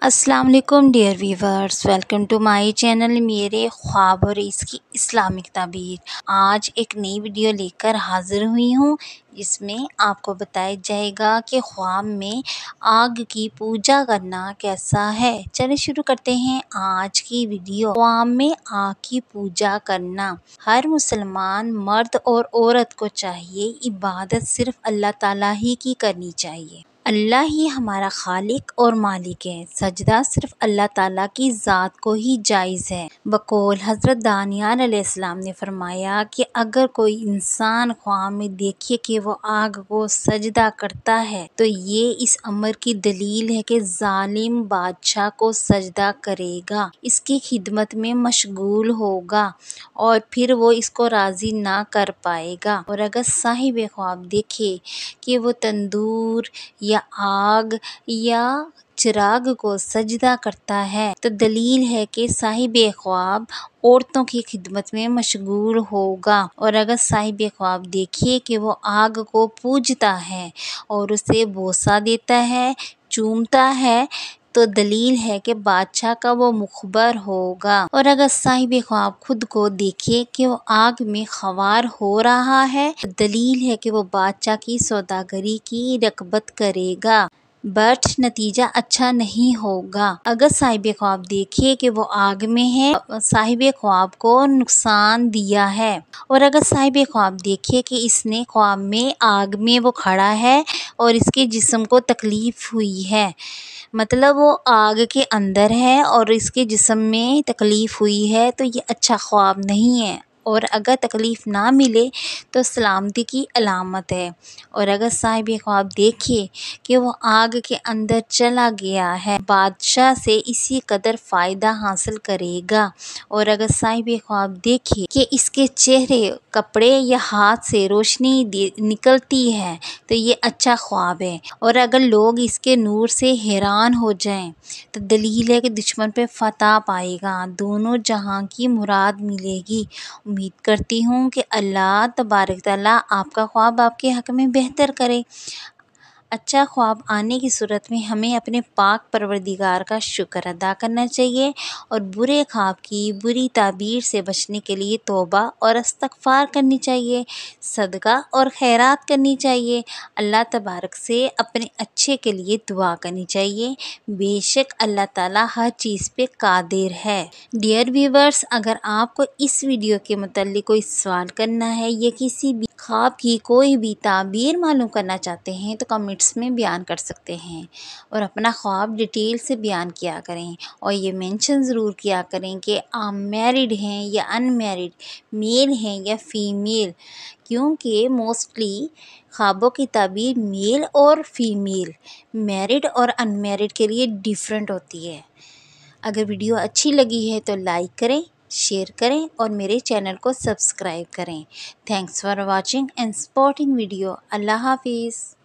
السلام علیکم dear viewers, welcome to my channel میرے خواب اور اس کی اسلامک تعبیر۔ آج ایک نئی ویڈیو لے کر حاضر ہوئی ہوں جس میں آپ کو بتایا جائے گا کہ خواب میں آگ کی پوجا کرنا کیسا ہے۔ چلیں شروع کرتے ہیں آج کی ویڈیو۔ خواب میں آگ کی پوجا کرنا ہر مسلمان مرد اور عورت کو چاہیے۔ عبادت صرف اللہ تعالیٰ ہی کی کرنی چاہیے۔ اللہ ہی ہمارا خالق اور مالک ہے۔ سجدہ صرف اللہ تعالیٰ کی ذات کو ہی جائز ہے۔ بقول حضرت دانیال علیہ السلام نے فرمایا کہ اگر کوئی انسان خواب میں دیکھے کہ وہ آگ کو سجدہ کرتا ہے تو یہ اس امر کی دلیل ہے کہ ظالم بادشاہ کو سجدہ کرے گا، اس کی خدمت میں مشغول ہوگا اور پھر وہ اس کو راضی نہ کر پائے گا۔ اور اگر صاحب خواب دیکھے کہ وہ تندور یا آگ یا چراغ کو سجدہ کرتا ہے تو دلیل ہے کہ صاحب خواب عورتوں کی خدمت میں مشغول ہوگا۔ اور اگر صاحب خواب دیکھے کہ وہ آگ کو پوجتا ہے اور اسے بوسہ دیتا ہے، چومتا ہے تو دلیل ہے کہ بادشاہ کا وہ مخبر ہوگا۔ اور اگر صاحب خواب خود کو دیکھے کہ وہ آگ میں خوار ہو رہا ہے تو دلیل ہے کہ وہ بادشاہ کی سوداگری کی رغبت کرے گا، بٹ نتیجہ اچھا نہیں ہوگا۔ اگر صاحب خواب دیکھے کہ وہ آگ میں ہے، صاحب خواب کو نقصان دیا ہے۔ اور اگر صاحب خواب دیکھے کہ اس نے خواب میں آگ میں وہ کھڑا ہے اور اس کے جسم کو تکلیف ہوئی ہے، مطلب وہ آگ کے اندر ہے اور اس کے جسم میں تکلیف ہوئی ہے، تو یہ اچھا خواب نہیں ہے۔ اور اگر تکلیف نہ ملے تو سلامتی کی علامت ہے۔ اور اگر صاحب خواب دیکھے کہ وہ آگ کے اندر چلا گیا ہے، بادشاہ سے اسی قدر فائدہ حاصل کرے گا۔ اور اگر صاحب خواب دیکھے کہ اس کے چہرے، کپڑے یا ہاتھ سے روشنی نکلتی ہے تو یہ اچھا خواب ہے۔ اور اگر لوگ اس کے نور سے حیران ہو جائیں تو دلیل ہے کہ دشمن پہ فتح پائے گا، دونوں جہاں کی مراد ملے گی۔ امید کرتی ہوں کہ اللہ تبارک تعالیٰ آپ کا خواب آپ کے حق میں بہتر کرے۔ اچھا خواب آنے کی صورت میں ہمیں اپنے پاک پروردگار کا شکر ادا کرنا چاہیے اور برے خواب کی بری تعبیر سے بچنے کے لیے توبہ اور استغفار کرنی چاہیے، صدقہ اور خیرات کرنی چاہیے، اللہ تبارک سے اپنے اچھے کے لیے دعا کرنی چاہیے۔ بے شک اللہ تعالیٰ ہر چیز پہ قادر ہے۔ ڈیئر ویورز، اگر آپ کو اس ویڈیو کے متعلق کوئی سوال کرنا ہے یا کسی بھی خواب کی کوئی بھی تعبیر معلوم کرنا چاہتے ہیں تو کمنٹس میں بیان کر سکتے ہیں، اور اپنا خواب ڈیٹیل سے بیان کیا کریں اور یہ مینشن ضرور کیا کریں کہ آپ میرڈ ہیں یا ان میرڈ، میل ہیں یا فیمیل، کیونکہ موسٹلی خوابوں کی تعبیر میل اور فیمیل، میرڈ اور ان میرڈ کے لیے ڈیفرنٹ ہوتی ہے۔ اگر ویڈیو اچھی لگی ہے تو لائک کریں، شیئر کریں اور میرے چینل کو سبسکرائب کریں۔ Thanks for watching and supporting video. اللہ حافظ۔